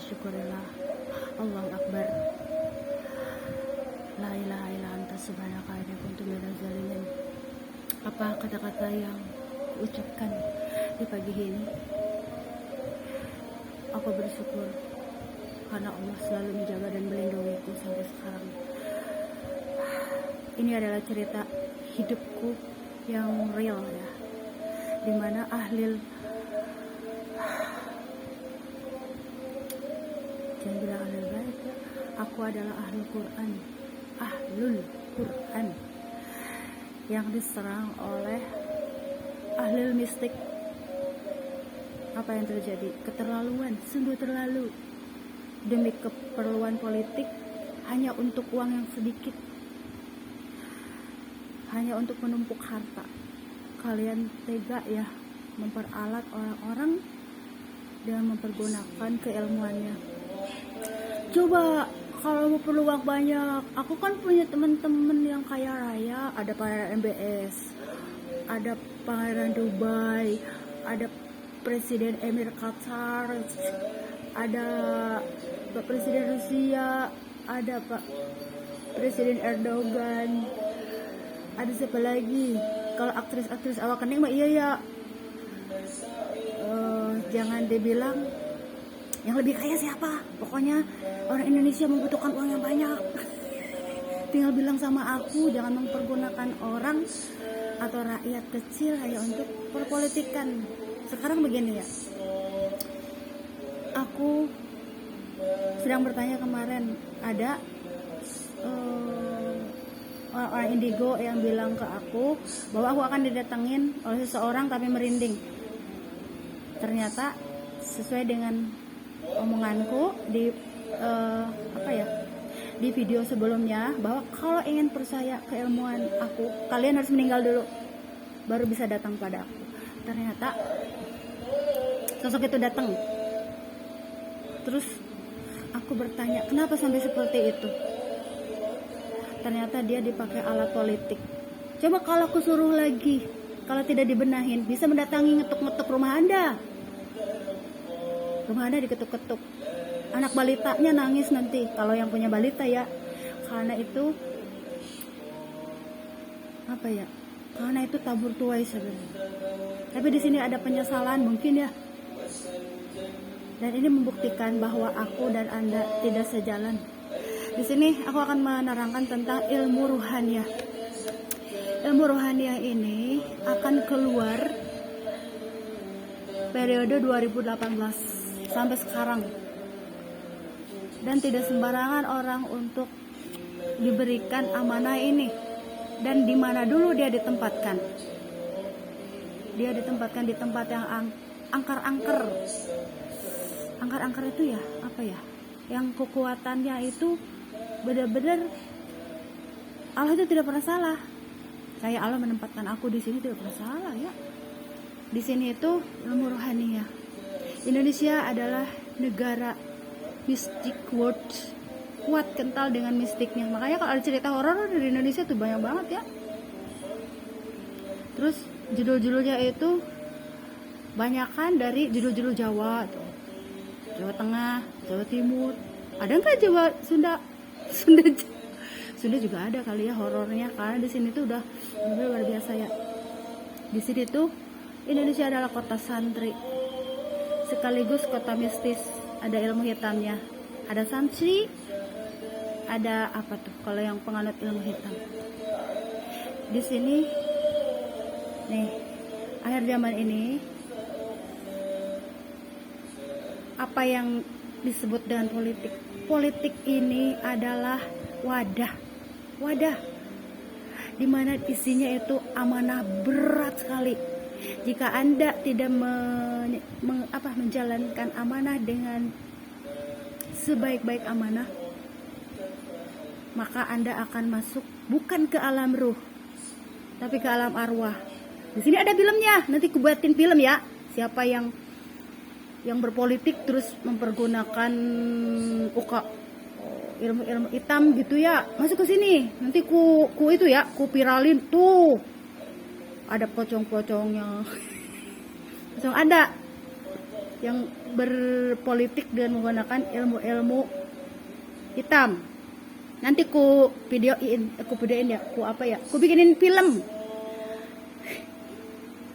syukurillah. Allahu Akbar. La ilaha illa anta subhanaka inni kuntu minaz zalimin. Apa kata-kata yang ucapkan di pagi ini? Aku bersyukur karena Allah selalu menjaga dan melindungiku sampai sekarang. Ini adalah cerita hidupku yang real ya, dimana jangan bilang ahlul bait ya, aku adalah ahlul Quran yang diserang oleh ahlul mistik. Apa yang terjadi? Keterlaluan, sungguh terlalu, demi keperluan politik, hanya untuk uang yang sedikit, hanya untuk menumpuk harta. Kalian tega ya memperalat orang-orang dengan mempergunakan keilmuannya. Coba kalau mau perlu uang banyak, aku kan punya teman-teman yang kaya raya, ada Pangeran MBS, ada Pangeran Dubai, ada Presiden Emir Qatar, ada Pak Presiden Rusia, ada Pak Presiden Erdogan, ada siapa lagi? Kalau aktris-aktris awak kening mah iya ya. Jangan dibilang yang lebih kaya siapa. Pokoknya orang Indonesia membutuhkan uang yang banyak. Tinggal bilang sama aku, jangan mempergunakan orang atau rakyat kecil hanya untuk perpolitikan. Sekarang begini ya, aku sedang bertanya kemarin, ada orang indigo yang bilang ke aku bahwa aku akan didatengin oleh seseorang tapi merinding. Ternyata sesuai dengan omonganku di di video sebelumnya, bahwa kalau ingin percaya keilmuan aku, kalian harus meninggal dulu baru bisa datang pada aku. Ternyata sosok itu datang. Terus aku bertanya, kenapa sampai seperti itu? Ternyata dia dipakai alat politik. Coba kalau aku suruh lagi, kalau tidak dibenahin, bisa mendatangi ngetuk-ngetuk rumah Anda. Rumah Anda diketuk-ketuk. Anak balitanya nangis nanti, kalau yang punya balita ya. Karena itu karena itu tabur tuai sebenarnya. Tapi di sini ada penyesalan mungkin ya. Dan ini membuktikan bahwa aku dan Anda tidak sejalan. Di sini aku akan menerangkan tentang ilmu ruhaniyah. Ilmu ruhaniyah ini akan keluar periode 2018 sampai sekarang. Dan tidak sembarangan orang untuk diberikan amanah ini. Dan di mana dulu dia ditempatkan? Dia ditempatkan di tempat yang angker-angker. Angker-angker itu ya, apa ya? Yang kekuatannya itu benar-benar Allah itu tidak pernah salah. Kayak Allah menempatkan aku di sini tidak pernah salah ya. Di sini itu ilmu rohaniyah. Indonesia adalah negara mystic world, kuat kental dengan mistiknya. Makanya kalau ada cerita horor di Indonesia tuh banyak banget ya. Terus judul-judulnya itu banyakan dari judul-judul Jawa tuh. Jawa Tengah, Jawa Timur. Ada nggak Jawa Sunda? Sunda juga ada kali ya horornya, karena di sini tuh udah luar biasa ya. Di sini tuh Indonesia adalah kota santri, sekaligus kota mistis. Ada ilmu hitamnya, ada santri, ada apa tuh kalau yang penganut ilmu hitam. Di sini nih, akhir zaman ini apa yang disebut dengan politik. Politik ini adalah wadah dimana isinya itu amanah berat sekali. Jika Anda tidak menjalankan amanah dengan sebaik-baik amanah, maka Anda akan masuk bukan ke alam ruh, tapi ke alam arwah. Di sini ada filmnya, nanti ku buatin film ya. Siapa yang berpolitik terus mempergunakan ilmu hitam gitu ya, masuk ke sini. Nanti ku itu ya, ku viralin tuh. Ada pocong-pocongnya. Langsung ada. yang berpolitik dengan menggunakan ilmu-ilmu hitam. Nanti ku videoin ya, ku bikinin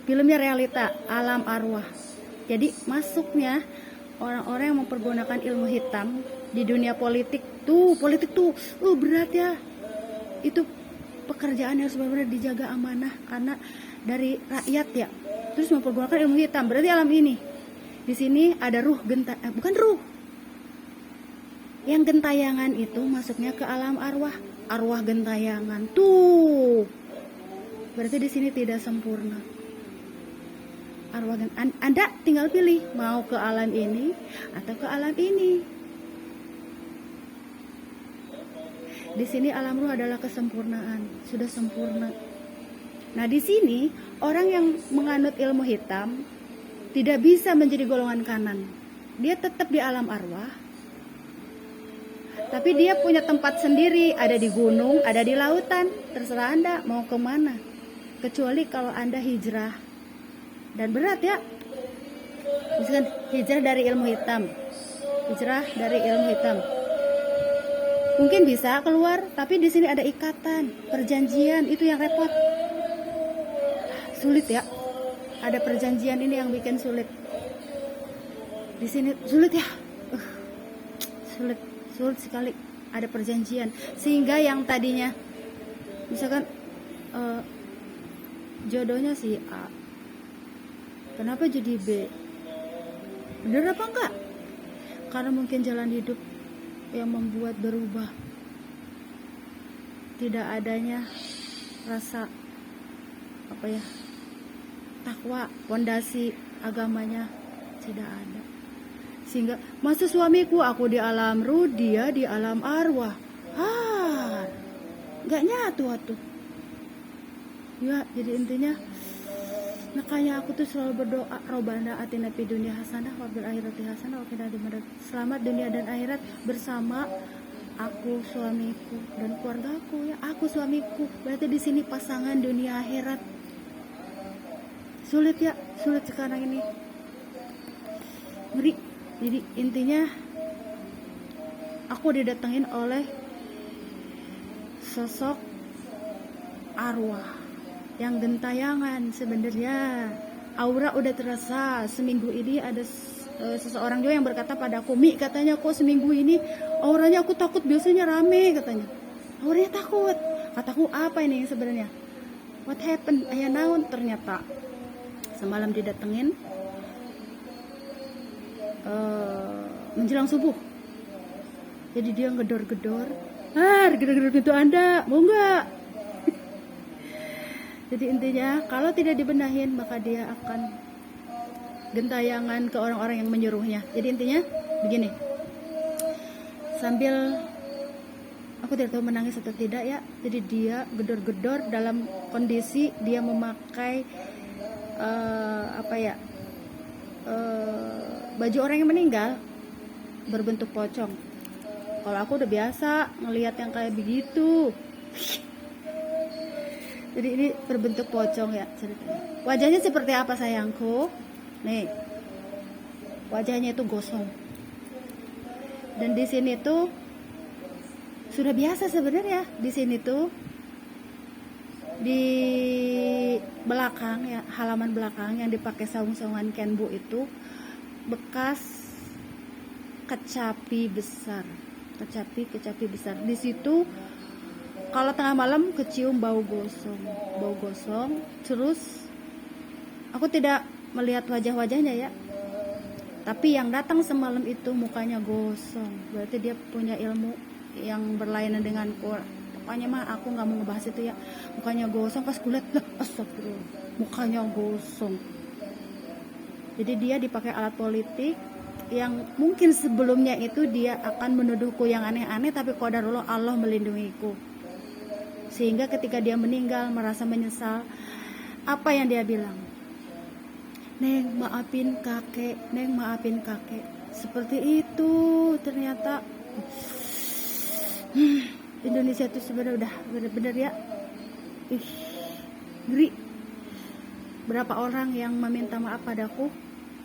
filmnya realita alam arwah. Jadi masuknya orang-orang yang mempergunakan ilmu hitam di dunia politik tuh berat ya. Itu pekerjaan yang harus benar-benar dijaga amanah karena dari rakyat ya. Terus mempergunakan ilmu hitam, berarti alam ini. Di sini ada bukan ruh. Yang gentayangan itu masuknya ke alam arwah gentayangan tuh. Berarti di sini tidak sempurna. Anda tinggal pilih mau ke alam ini atau ke alam ini. Di sini alam ruh adalah kesempurnaan, sudah sempurna. Nah, di sini orang yang menganut ilmu hitam tidak bisa menjadi golongan kanan. Dia tetap di alam arwah. Tapi dia punya tempat sendiri, ada di gunung, ada di lautan. Terserah Anda mau kemana. Kecuali kalau Anda hijrah. Dan berat ya. Misalkan hijrah dari ilmu hitam. Mungkin bisa keluar, tapi di sini ada ikatan, perjanjian, itu yang repot. Sulit ya. Ada perjanjian ini yang bikin sulit. Di sini sulit ya. Sulit sekali, ada perjanjian. Sehingga yang tadinya misalkan jodohnya si A, kenapa jadi B? Bener apa enggak? Karena mungkin jalan hidup yang membuat berubah. Tidak adanya rasa takwa, pondasi agamanya tidak ada. Sehingga masa suamiku aku di alam ruh, dia di alam arwah. Nggak nyatu atuh. Ya, jadi intinya makanya aku tuh selalu berdoa, Robbana atina fid dunya hasanah wa fil akhirati hasanah wa qina adzabannar. Selamat dunia dan akhirat bersama aku, suamiku dan keluargaku ya. Aku suamiku. Berarti di sini pasangan dunia akhirat. Sulit sekarang ini. Ngeri. Jadi intinya aku didatengin oleh sosok arwah yang gentayangan. Sebenarnya aura udah terasa. Seminggu ini ada seseorang juga yang berkata padaku, Mi, katanya kok seminggu ini auranya aku takut, biasanya rame katanya. Auranya takut. Kataku apa ini sebenarnya? What happened? Ayah naon? Ternyata semalam didatengin menjelang subuh. Jadi dia gedor-gedor pintu Anda, mau nggak? Jadi intinya kalau tidak dibenahin maka dia akan gentayangan ke orang-orang yang menyuruhnya. Jadi intinya begini, sambil aku tidak tahu menangis atau tidak ya. Jadi dia gedor-gedor dalam kondisi dia memakai baju orang yang meninggal berbentuk pocong. Kalau aku udah biasa ngelihat yang kayak begitu. Jadi ini berbentuk pocong ya ceritanya. Wajahnya seperti apa sayangku? Nih, wajahnya itu gosong. Dan di sini tuh sudah biasa sebenarnya. Di sini tuh di belakang ya, halaman belakang yang dipakai saung-saungan kenbu itu bekas kecapi besar. Di situ kalau tengah malam kecium bau gosong. Terus aku tidak melihat wajah-wajahnya ya, tapi yang datang semalam itu mukanya gosong. Berarti dia punya ilmu yang berlainan denganku. Pokoknya mah aku nggak mau ngebahas itu ya. Mukanya gosong, pas kulihat lah, astagfirullah, mukanya gosong. Jadi dia dipakai alat politik yang mungkin sebelumnya itu dia akan menuduhku yang aneh-aneh, tapi qadarullah Allah melindungiku. Sehingga ketika dia meninggal merasa menyesal. Apa yang dia bilang? Neng maafin kakek. Seperti itu ternyata. Indonesia itu sebenarnya udah benar-benar ya. Ngeri. Berapa orang yang meminta maaf padaku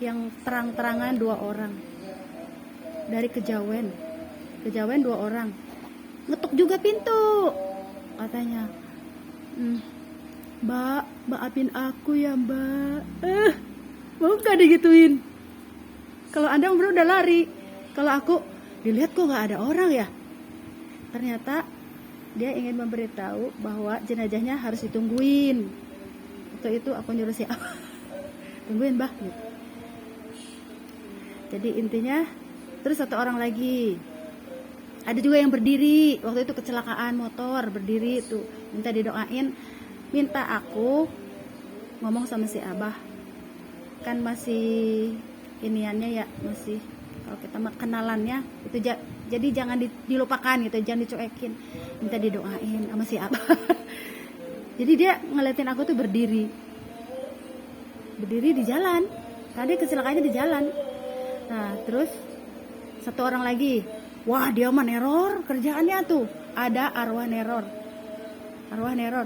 yang terang-terangan 2 orang dari Kejawen 2 orang ngetuk juga pintu, katanya, Mbak, maafin aku ya Mbak, mau gak digituin? Kalau Anda bro udah lari, kalau aku dilihat kok nggak ada orang ya. Ternyata dia ingin memberitahu bahwa jenazahnya harus ditungguin. Waktu itu aku nyuruh si Abah, tungguin Mbah gitu. Jadi intinya, terus 1 orang lagi, ada juga yang berdiri. Waktu itu kecelakaan motor, berdiri tuh, minta didoain, minta aku ngomong sama si Abah. Kan masih iniannya ya, masih kalau kita kenalannya itu jadi jangan dilupakan gitu, jangan dicuekin, minta didoain sama si Abah. Jadi dia ngeliatin aku tuh berdiri di jalan, tadi kecelakaannya di jalan. Nah terus 1 orang lagi, wah dia mah neror kerjaannya tuh, ada arwah neror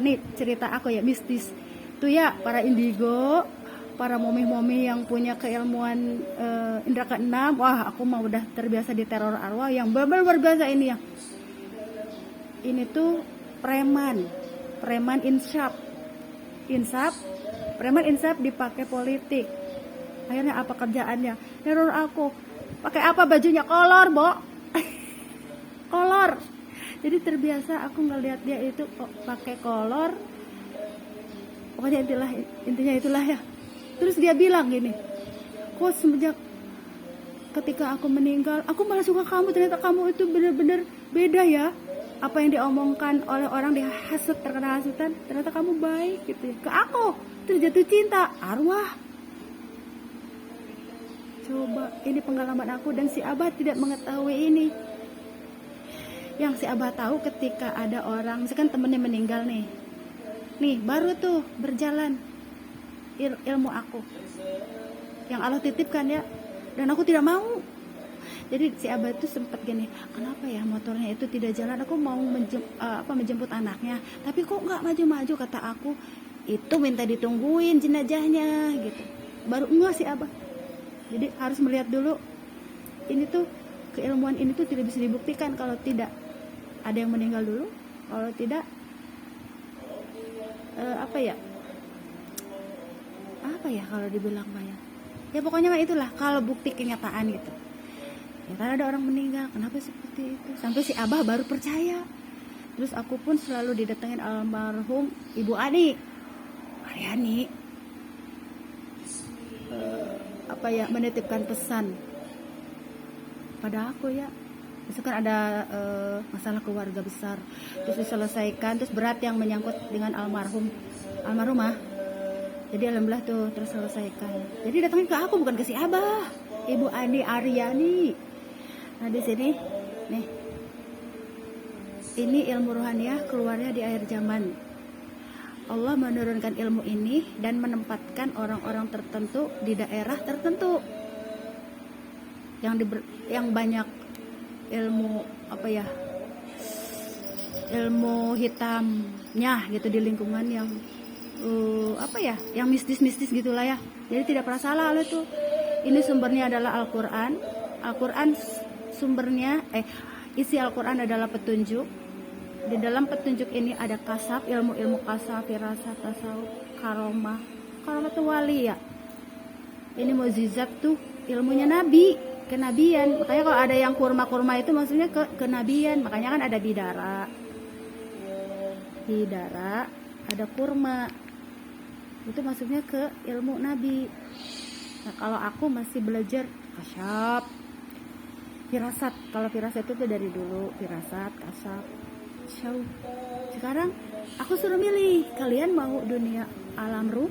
nih, cerita aku ya mistis tuh ya, para indigo, para momi-momi yang punya keilmuan indra keenam. Wah aku mah udah terbiasa di teror arwah yang bener-bener luar biasa ini ya. Ini tuh preman insaf dipakai politik. Akhirnya apa kerjaannya? Neror aku. Pakai apa bajunya? Kolor, Bo. Kolor. Jadi terbiasa aku ngelihat dia itu pakai kolor. Pokoknya intinya itulah ya. Terus dia bilang gini, kok semenjak ketika aku meninggal, aku malah suka kamu. Ternyata kamu itu benar-benar beda ya. Apa yang diomongkan oleh orang dihasut, terkena hasutan, ternyata kamu baik gitu ya. Ke aku terjatuh cinta, arwah. Coba, ini pengalaman aku dan si Abah tidak mengetahui ini. Yang si Abah tahu ketika ada orang, misalkan temennya meninggal nih, baru tuh berjalan ilmu aku yang Allah titipkan ya, dan aku tidak mau. Jadi si Abah itu sempat gini, kenapa ya motornya itu tidak jalan, aku mau menjemput anaknya tapi kok nggak maju-maju, kata aku itu minta ditungguin jenazahnya gitu. Baru enggak si Abah. Jadi harus melihat dulu. Ini tuh keilmuan ini tuh tidak bisa dibuktikan kalau tidak ada yang meninggal dulu, kalau tidak apa ya kalau dibilang banyak ya, pokoknya itulah kalau bukti kenyataan gitu ya, karena ada orang meninggal kenapa seperti itu, sampai si Abah baru percaya. Terus aku pun selalu didatengin almarhum Ibu Aryani menitipkan pesan pada aku ya, misalkan ada masalah keluarga besar terus diselesaikan, terus berat yang menyangkut dengan almarhumah, jadi alhamdulillah tuh terselesaikan. Jadi datangin ke aku, bukan ke si Abah, Ibu Aryani. Nah di sini nih, ini ilmu rohaniah keluarnya di akhir zaman. Allah menurunkan ilmu ini dan menempatkan orang-orang tertentu di daerah tertentu yang banyak ilmu ilmu hitamnya gitu di lingkungan yang yang mistis-mistis gitulah ya. Jadi tidak pernah salah oleh itu. Ini sumbernya adalah Al-Quran sumbernya isi Al-Quran adalah petunjuk. Di dalam petunjuk ini ada kasaf, ilmu-ilmu kasaf, firasat, tasawuf, karomah tuh wali ya. Ini mukjizat tuh ilmunya nabi, kenabian. Makanya kalau ada yang kurma itu maksudnya kenabian. Makanya kan ada bidara, ada kurma, itu maksudnya ke ilmu nabi. Nah kalau aku masih belajar kasyaf, firasat. Kalau firasat itu dari dulu, firasat, kasyaf, syauh. Sekarang aku suruh milih, kalian mau dunia alam ruh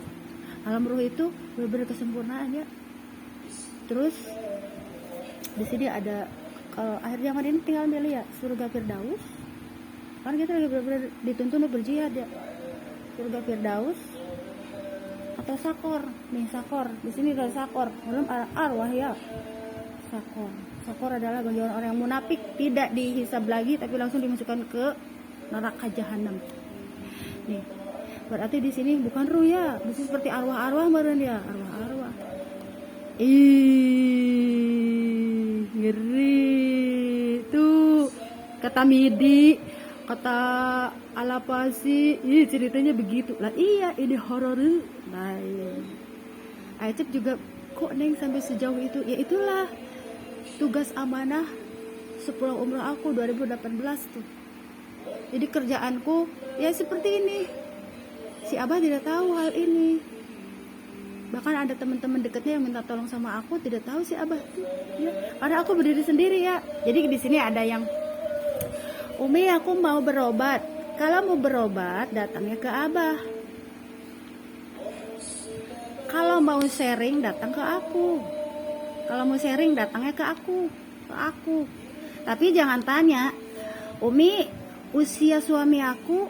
itu benar-benar kesempurnaan ya. Terus di sini ada, kalau akhir zaman ini tinggal milih ya, surga Firdaus. Kan kita lagi benar-benar dituntun untuk berjihad ya. Surga Firdaus atau sakor. Nih sakor, di sini ada sakor, belum arwah ya. Sakor adalah bagi orang yang munafik, tidak dihisab lagi tapi langsung dimasukkan ke neraka jahanam. Nih, berarti di sini bukan ruh ya, bisa seperti arwah-arwah baru dia, arwah-arwah. Ih, ngeri tuh, kata Midi, kata Alapasi, ih ceritanya begitu lah. Iya, ini horor. Nah, Acep juga kok Neng sampai sejauh itu. Ya itulah tugas amanah sepulang umroh aku 2018 tuh. Jadi kerjaanku ya seperti ini. Si Abah tidak tahu hal ini. Bahkan ada teman-teman dekatnya yang minta tolong sama aku, tidak tahu si Abah tuh. Ya, karena aku berdiri sendiri ya. Jadi di sini ada yang, Umi aku mau berobat. Kalau mau berobat datangnya ke Abah. Kalau mau sharing datang ke aku. Kalau mau sharing datangnya ke aku. Tapi jangan tanya, Umi usia suami aku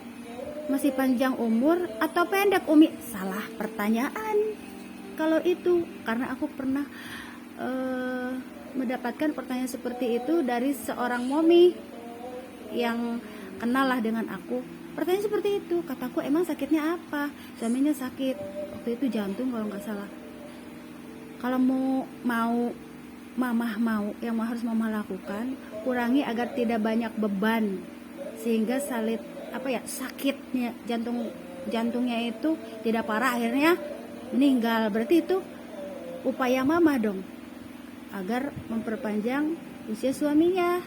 masih panjang umur atau pendek, Umi? Salah pertanyaan. Kalau itu, karena aku pernah mendapatkan pertanyaan seperti itu dari seorang momi yang kenal lah dengan aku. Pertanyaan seperti itu, kataku emang sakitnya apa? Suaminya sakit, waktu itu jantung kalau nggak salah. Kalau mamah mau, yang harus mamah lakukan, kurangi agar tidak banyak beban, sehingga sakitnya jantungnya itu tidak parah, akhirnya meninggal. Berarti itu upaya mama dong agar memperpanjang usia suaminya.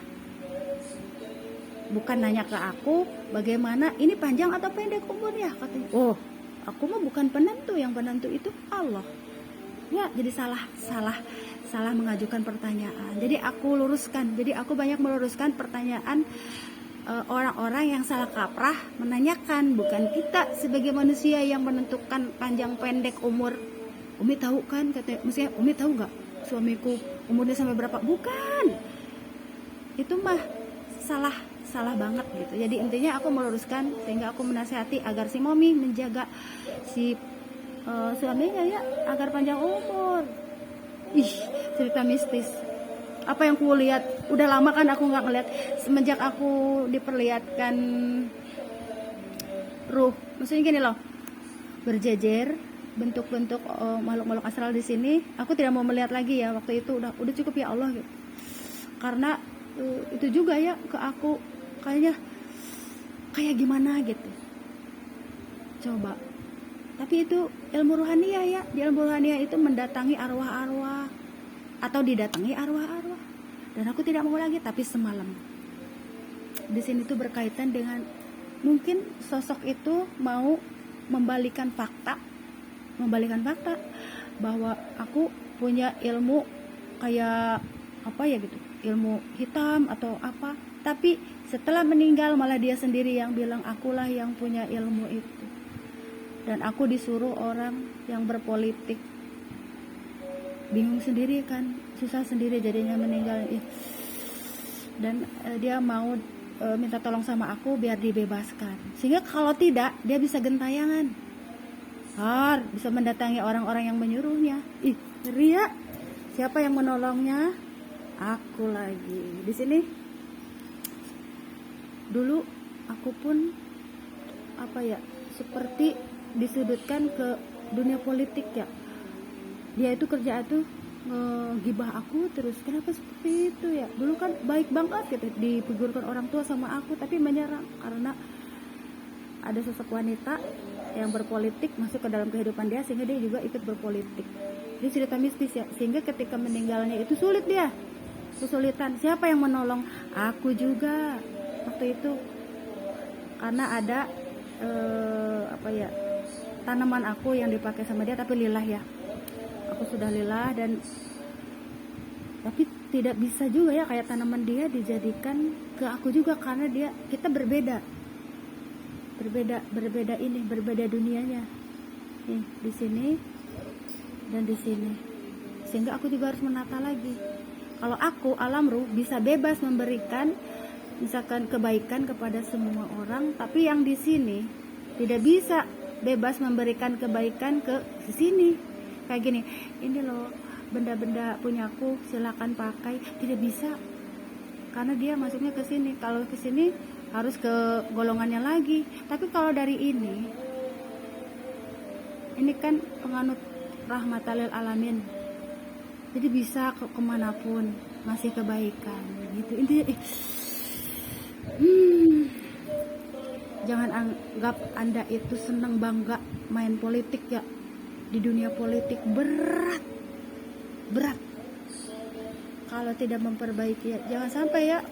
Bukan nanya ke aku bagaimana ini panjang atau pendek umurnya, katanya. Oh, aku mah bukan penentu, yang penentu itu Allah. Ya, jadi salah mengajukan pertanyaan. Jadi aku luruskan. Jadi aku banyak meluruskan pertanyaan orang-orang yang salah kaprah menanyakan, bukan kita sebagai manusia yang menentukan panjang pendek umur. Umi tahu kan, katanya, maksudnya Umi tahu nggak suamiku umurnya sampai berapa? Bukan, itu mah salah banget gitu. Jadi intinya aku meluruskan, sehingga aku menasihati agar si Momi menjaga si suaminya ya agar panjang umur. Ih, cerita mistis. Apa yang ku lihat, udah lama kan aku nggak ngeliat, semenjak aku diperlihatkan ruh, maksudnya gini loh, berjejer bentuk-bentuk makhluk-makhluk astral di sini, aku tidak mau melihat lagi ya. Waktu itu udah cukup ya Allah gitu. Karena itu juga ya ke aku kayaknya kayak gimana gitu. Coba. Tapi itu ilmu ruhaniyah ya. Di ilmu ruhaniyah itu mendatangi arwah-arwah atau didatangi arwah-arwah. Dan aku tidak mau lagi, tapi semalam. Di sini tuh berkaitan dengan mungkin sosok itu mau membalikan fakta bahwa aku punya ilmu kayak apa ya gitu, ilmu hitam atau apa. Tapi setelah meninggal malah dia sendiri yang bilang akulah yang punya ilmu itu. Dan aku disuruh orang yang berpolitik. Bingung sendiri kan, susah sendiri jadinya meninggal. Dan dia mau minta tolong sama aku biar dibebaskan. Sehingga kalau tidak, dia bisa gentayangan. Bisa mendatangi orang-orang yang menyuruhnya. Ih, ngeri ya. Siapa yang menolongnya? Aku lagi. Di sini dulu aku pun seperti disudutkan ke dunia politik ya. Dia itu kerja itu ngegibah aku terus. Kenapa seperti itu ya? Dulu kan baik banget gitu, difigurkan orang tua sama aku, tapi menyerang karena ada sosok wanita yang berpolitik masuk ke dalam kehidupan dia, sehingga dia juga ikut berpolitik. Ini cerita mistis ya. Sehingga ketika meninggalnya itu sulit dia, kesulitan. Siapa yang menolong? Aku juga waktu itu, karena ada tanaman aku yang dipakai sama dia, tapi lillah ya, aku sudah lillah. Dan tapi tidak bisa juga ya kayak tanaman dia dijadikan ke aku juga, karena kita berbeda dunianya nih, di sini dan di sini. Sehingga aku juga harus menata lagi. Kalau aku alam ruh bisa bebas memberikan misalkan kebaikan kepada semua orang, tapi yang di sini tidak bisa bebas memberikan kebaikan ke sini. Kayak gini, ini loh benda-benda punyaku, silakan pakai. Tidak bisa, karena dia masuknya ke sini. Kalau ke sini harus ke golongannya lagi. Tapi kalau dari ini kan penganut rahmatal lil alamin, jadi bisa kemanapun ngasih kebaikan gitu intinya. Jangan anggap Anda itu senang bangga main politik ya. Di dunia politik berat kalau tidak memperbaiki ya. Jangan sampai ya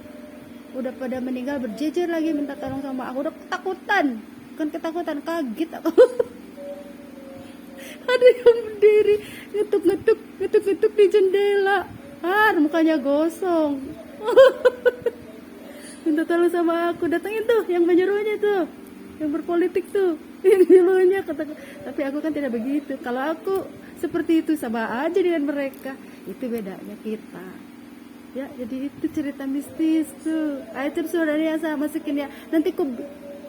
udah pada meninggal berjejer lagi minta tolong sama aku. Udah ketakutan, bukan ketakutan, kaget aku. Ada yang berdiri ngetuk di jendela, mukanya gosong. Minta tolong sama aku, datangin tuh yang menyuruhnya tuh, yang berpolitik tuh, yang menyuruhnya. Tapi aku kan tidak begitu. Kalau aku seperti itu sama aja dengan mereka. Itu bedanya kita ya. Jadi itu cerita mistis tuh. Ayo saudaranya sama masukin ya. Nanti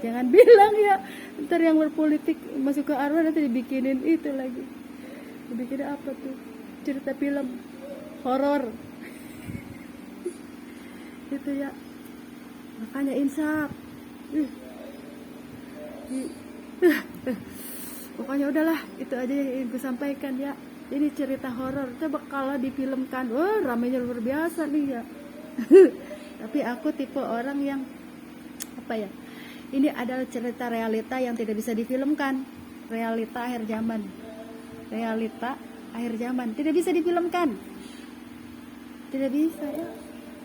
jangan bilang ya ntar yang berpolitik masuk ke arwah nanti dibikinin itu lagi. Dibikin apa tuh, cerita film horor. Itu ya, makanya insaf. Pokoknya udahlah, itu aja yang ingin gue sampaikan ya. Ini cerita horor, coba kalau difilmkan, ramainya luar biasa nih ya. Tapi aku tipe orang yang apa ya? Ini adalah cerita realita yang tidak bisa difilmkan. Realita akhir zaman. Realita akhir zaman tidak bisa difilmkan. Tidak bisa ya.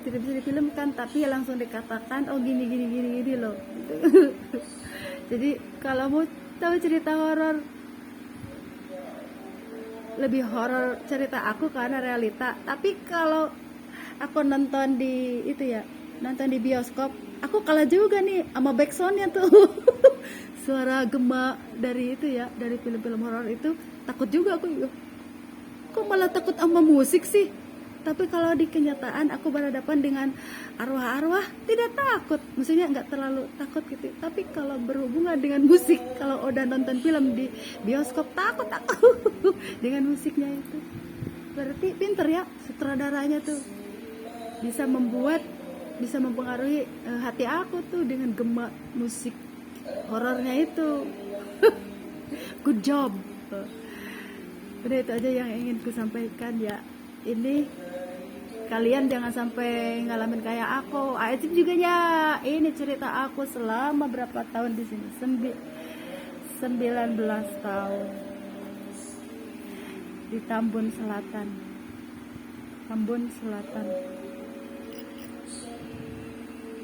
Tidak bisa difilmkan, tapi langsung dikatakan gini loh. Jadi kalau mau tahu cerita horor, lebih horor cerita aku karena realita. Tapi kalau aku nonton di itu ya, nonton di bioskop, aku kalah juga nih sama backsoundnya tuh. Suara gema dari itu ya, dari film-film horor itu, takut juga aku. Kok malah takut sama musik sih? Tapi kalau di kenyataan aku berhadapan dengan arwah-arwah, tidak takut. Maksudnya nggak terlalu takut gitu. Tapi kalau berhubungan dengan musik, kalau udah nonton film di bioskop, takut dengan musiknya itu. Berarti pinter ya sutradaranya tuh. Bisa mempengaruhi hati aku tuh dengan gema musik horornya itu. Good job. Udah itu aja yang ingin ku sampaikan ya. Ini kalian jangan sampai ngalamin kayak aku. Aicip juga ya. Ini cerita aku selama berapa tahun di sini? 19 tahun di Tambun Selatan.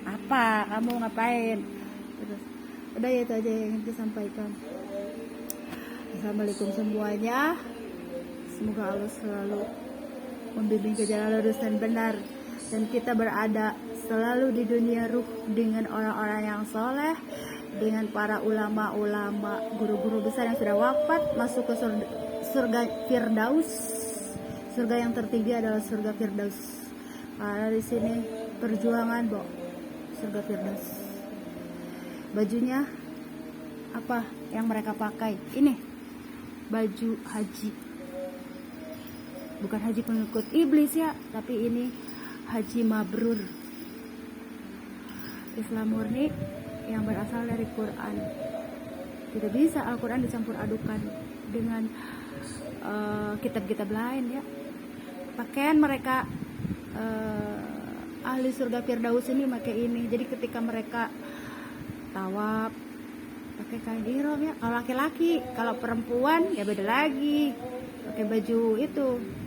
Apa? Kamu ngapain? Terus, udah ya itu aja yang ingin disampaikan. Assalamualaikum semuanya. Semoga Allah selalu membimbing ke jalan lurus dan benar, dan kita berada selalu di dunia ruh dengan orang-orang yang soleh, dengan para ulama-ulama, guru-guru besar yang sudah wafat, masuk ke surga Firdaus. Surga yang tertinggi adalah surga Firdaus. Karena di sini perjuangan, surga Firdaus. Bajunya apa yang mereka pakai? Ini baju haji. Bukan haji pengikut iblis ya, tapi ini haji mabrur, Islam murni yang berasal dari Quran. Tidak bisa Al-Quran dicampur adukan dengan kitab-kitab lain ya. Pakaian mereka ahli surga Firdaus ini pakai ini. Jadi ketika mereka tawaf pakai kain ihram ya. Kalau laki-laki, kalau perempuan ya beda lagi. Pakai baju itu.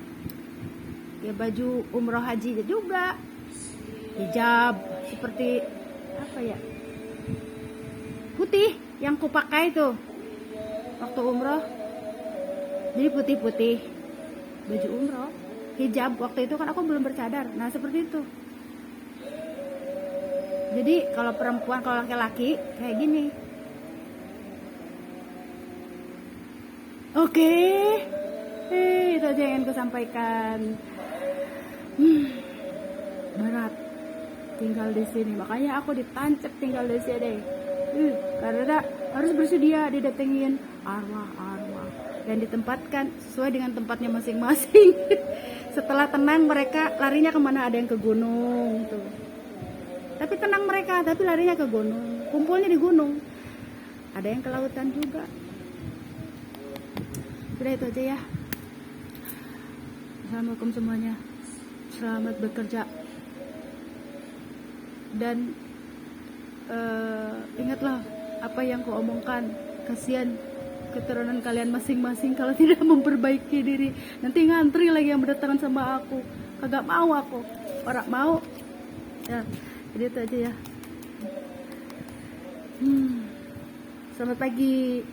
Ya baju umroh haji juga, hijab seperti apa ya, putih yang kupakai tuh waktu umroh, jadi putih-putih baju umroh, hijab waktu itu kan aku belum bercadar. Nah seperti itu. Jadi kalau perempuan, kalau laki-laki kayak gini. Oke. Itu aja yang ingin aku sampaikan. Berat tinggal di sini, makanya aku ditancap tinggal di sini. Karena harus bersedia didatengin arwah-arwah dan ditempatkan sesuai dengan tempatnya masing-masing. Setelah tenang mereka larinya kemana? Ada yang ke gunung tuh. Tapi tenang mereka, tapi larinya ke gunung, kumpulnya di gunung. Ada yang ke lautan juga. Sudah itu aja ya. Assalamualaikum semuanya, selamat bekerja. Dan ingatlah apa yang kau omongkan, kasihan keturunan kalian masing-masing kalau tidak memperbaiki diri, nanti ngantri lagi yang berdatangan sama aku. Kagak mau aku, orang mau ya. Jadi itu aja ya. Selamat pagi.